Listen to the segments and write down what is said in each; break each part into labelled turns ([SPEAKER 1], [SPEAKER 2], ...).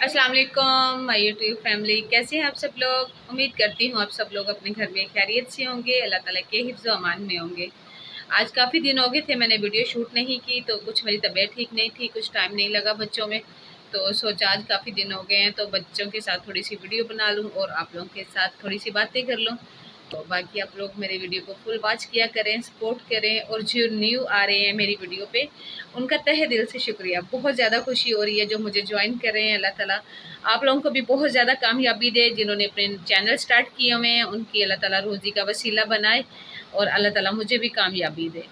[SPEAKER 1] अस्सलाम वालेकुम my YouTube family, कैसे हैं आप सब लोग। उम्मीद करती हूँ आप सब लोग अपने घर में खैरियत से होंगे, अल्लाह ताला के हिफ्ज़ व अमान में होंगे। आज काफ़ी दिन हो गए थे मैंने वीडियो शूट नहीं की, तो कुछ मेरी तबीयत ठीक नहीं थी, कुछ टाइम नहीं लगा बच्चों में, तो सोचा आज काफ़ी दिन हो गए हैं तो बच्चों के साथ थोड़ी सी वीडियो बना लूँ और आप लोगों के साथ थोड़ी सी बातें कर लूँ। तो बाकी आप लोग मेरे वीडियो को फुल वॉच किया करें, सपोर्ट करें, और जो न्यू आ रहे हैं मेरी वीडियो पे उनका तहे दिल से शुक्रिया। बहुत ज़्यादा खुशी हो रही है जो मुझे ज्वाइन कर रहे हैं। अल्लाह ताला आप लोगों को भी बहुत ज़्यादा कामयाबी दे, जिन्होंने अपने चैनल स्टार्ट किए हुए हैं उनकी अल्लाह ताला रोज़ी का वसीला बनाए और अल्लाह ताला मुझे भी कामयाबी दे।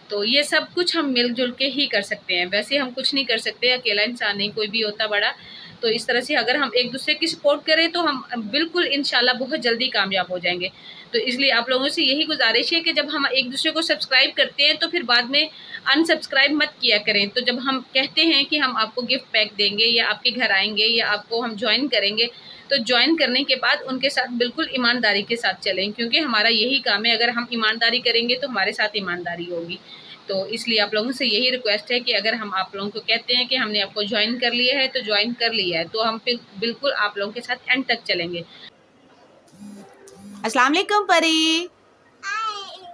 [SPEAKER 1] तो ये सब कुछ हम मिलजुल के ही कर सकते हैं, वैसे हम कुछ नहीं कर सकते, अकेला इंसान नहीं कोई भी होता बड़ा। तो इस तरह से अगर हम एक दूसरे की सपोर्ट करें तो हम बिल्कुल इंशाल्लाह बहुत जल्दी कामयाब हो जाएंगे। तो इसलिए आप लोगों से यही गुजारिश है कि जब हम एक दूसरे को सब्सक्राइब करते हैं तो फिर बाद में अनसब्सक्राइब मत किया करें। तो जब हम कहते हैं कि हम आपको गिफ्ट पैक देंगे या आपके घर आएंगे या आपको हम ज्वाइन करेंगे, तो ज्वाइन करने के बाद उनके साथ बिल्कुल ईमानदारी के साथ चलें, क्योंकि हमारा यही काम है। अगर हम ईमानदारी करेंगे तो हमारे साथ ईमानदारी होगी। तो इसलिए आप लोगों से यही रिक्वेस्ट है कि अगर हम आप लोगों को कहते हैं कि हमने आपको ज्वाइन कर लिया है तो ज्वाइन कर लिया है, तो हम फिर बिल्कुल आप लोगों के साथ एंड तक चलेंगे। अस्सलाम वालेकुम परी।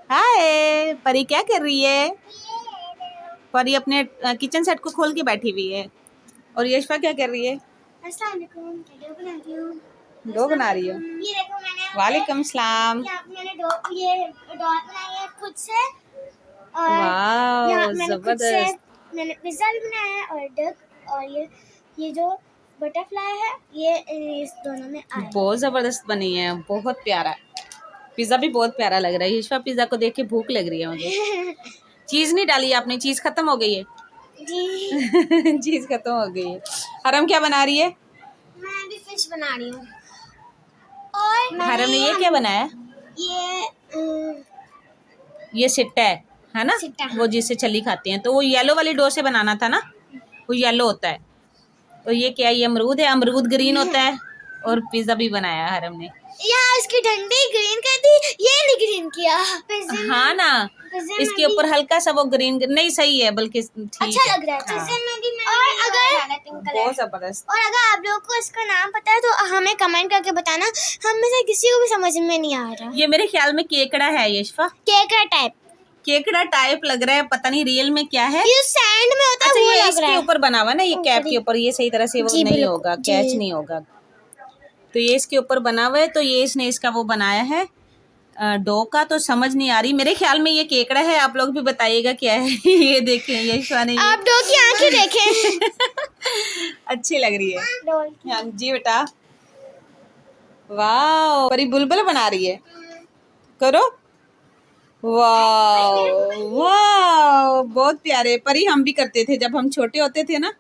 [SPEAKER 1] हाय परी, क्या कर रही है? परी अपने किचन सेट को खोल के बैठी हुई है। और यशफा क्या कर रही है?
[SPEAKER 2] अस्सलाम वालेकुम, वीडियो बना रही हूँ।
[SPEAKER 1] डो बना रही हो?
[SPEAKER 2] ये देखो मैंने
[SPEAKER 1] वालेकुम सलाम।
[SPEAKER 2] मैंने ये डॉट बनाई है खुद से, और
[SPEAKER 1] वाह जबरदस्त।
[SPEAKER 2] मैंने पिज्जा भी बनाया है और डक, और ये जो बटरफ्लाई है ये इस दोनों में आया।
[SPEAKER 1] बहुत जबरदस्त बनी है, बहुत प्यारा। पिज्जा भी बहुत प्यारा लग रहा है। यशफा पिज्जा को देख के भूख लग रही है मुझे। चीज नहीं डाली आपने? चीज खत्म हो गई है
[SPEAKER 2] जी।
[SPEAKER 1] चीज खत्म हो गई है। हरम क्या बना रही है?
[SPEAKER 2] मैं भी फिश बना रही हूँ। और
[SPEAKER 1] हरम ने ये क्या बनाया? ये सिट्टा है ना?
[SPEAKER 2] सिट्टा, हाँ।
[SPEAKER 1] वो जिससे छली खाते हैं, तो वो येलो वाली डो से बनाना था ना, वो येलो होता है। और ये क्या, ये अमरूद है, अमरूद ग्रीन होता है। और पिज्जा भी बनाया हरम ने।
[SPEAKER 2] यहाँ इसकी डंडी ग्रीन कर दी, ये नहीं ग्रीन किया।
[SPEAKER 1] हाँ ना, इसके ऊपर हल्का सा वो ग्रीन नहीं सही है, बल्कि ठीक
[SPEAKER 2] अच्छा लग रहा है।
[SPEAKER 1] हाँ।
[SPEAKER 2] और अगर
[SPEAKER 1] बहुत जबरदस्त।
[SPEAKER 2] और अगर आप लोगों को इसका नाम पता है तो हमें कमेंट करके बताना। हम में से किसी को भी समझ में नहीं आ रहा।
[SPEAKER 1] ये मेरे ख्याल में केकड़ा है यशफा।
[SPEAKER 2] केकड़ा टाइप,
[SPEAKER 1] केकड़ा टाइप लग रहा है, पता नहीं रियल में क्या है।
[SPEAKER 2] ये सैंड में होता है।
[SPEAKER 1] अच्छा,
[SPEAKER 2] वो
[SPEAKER 1] ये
[SPEAKER 2] लग
[SPEAKER 1] इसके
[SPEAKER 2] रहा है
[SPEAKER 1] ऊपर बना हुआ ना, ये कैप के ऊपर, ये सही तरह से वो नहीं होगा, कैच नहीं होगा। तो ये इसके ऊपर बना हुआ है, तो ये इसने इसका वो बनाया है डो का। तो समझ नहीं आ रही, मेरे ख्याल में ये केकड़ा है। आप लोग भी बताइएगा क्या है। ये देखें यशवा ने,
[SPEAKER 2] आप डो की आंखें देखें।
[SPEAKER 1] अच्छी लग रही है। हाँ जी बेटा। वाह, परी बुलबुल बना रही है, करो। वाह वाह, बहुत प्यारे। परी हम भी करते थे जब हम छोटे होते थे ना,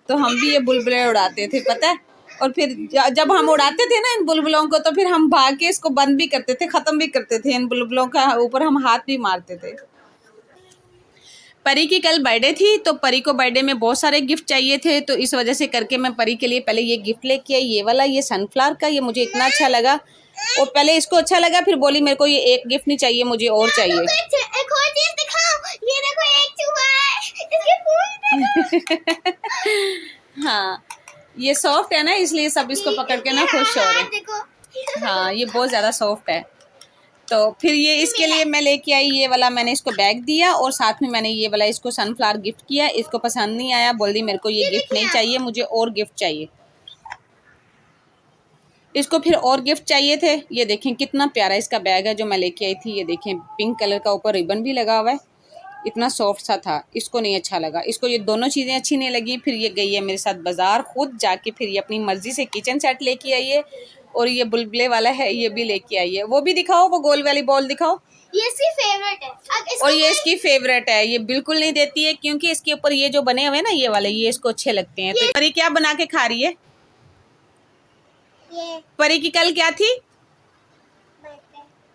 [SPEAKER 1] तो हम भी ये बुलबुलें उड़ाते थे, पता है। और फिर जब हम उड़ाते थे ना इन बुलबुलों को, तो फिर हम भाग के इसको बंद भी करते थे, ख़त्म भी करते थे। इन बुलबुलों का ऊपर हम हाथ भी मारते थे। परी की कल बर्थडे थी, तो परी को बर्थडे में बहुत सारे गिफ्ट चाहिए थे, तो इस वजह से करके मैं परी के लिए पहले ये गिफ्ट लेके आई। ये वाला, ये सनफ्लावर का, ये मुझे इतना अच्छा लगा। और पहले इसको अच्छा लगा, फिर बोली मेरे को ये एक गिफ्ट नहीं चाहिए, मुझे और चाहिए।
[SPEAKER 2] एक और चीज दिखाओ, ये देखो एक चूहा है, इसके पूंछ।
[SPEAKER 1] हाँ, ये सॉफ्ट है ना, इसलिए सब इसको पकड़ के ना खुश हो रहे हैं। हाँ, ये बहुत ज़्यादा सॉफ्ट है। तो फिर ये इसके लिए मैं लेके आई ये वाला, मैंने इसको बैग दिया, और साथ में मैंने ये वाला इसको सनफ्लावर गिफ्ट किया। इसको पसंद नहीं आया, बोल दी मेरे को ये गिफ्ट नहीं चाहिए, मुझे और गिफ्ट चाहिए। इसको फिर और गिफ्ट चाहिए थे। ये देखें कितना प्यारा इसका बैग है जो मैं लेके आई थी। ये देखें पिंक कलर का, ऊपर रिबन भी लगा हुआ है, इतना सॉफ्ट सा था। इसको नहीं अच्छा लगा, इसको ये दोनों चीज़ें अच्छी नहीं लगी। फिर ये गई है मेरे साथ बाज़ार खुद जाके, फिर ये अपनी मर्ज़ी से किचन सेट लेके आई है। और ये बुलबुले वाला है, ये भी लेके आई है। वो भी दिखाओ, वो गोल वाली बॉल दिखाओ।
[SPEAKER 2] ये इसकी फेवरेट है।
[SPEAKER 1] और ये इसकी फेवरेट है, ये बिल्कुल नहीं देती है, क्योंकि इसके ऊपर ये जो बने हुए हैं ना, ये वाले, ये इसको अच्छे लगते हैं। तो परी क्या बना के खा रही है? परी की कल क्या थी?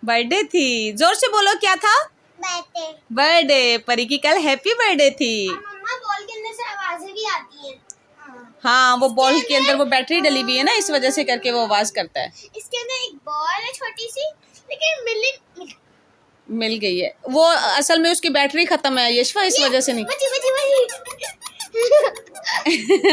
[SPEAKER 1] बर्थडे थी। जोर से बोलो, क्या था? बर्थडे। परी की कल हैप्पी बर्थडे थी।
[SPEAKER 2] मम्मा बॉल के अंदर से आवाजें भी आती हैं।
[SPEAKER 1] हाँ, वो बॉल के अंदर वो बैटरी डली हुई है ना, इस वजह से करके वो आवाज करता है।
[SPEAKER 2] इसके अंदर एक बॉल है छोटी सी, लेकिन
[SPEAKER 1] मिल गई है। वो असल में उसकी बैटरी खत्म है यशवा, इस वजह से नहीं।
[SPEAKER 2] बची।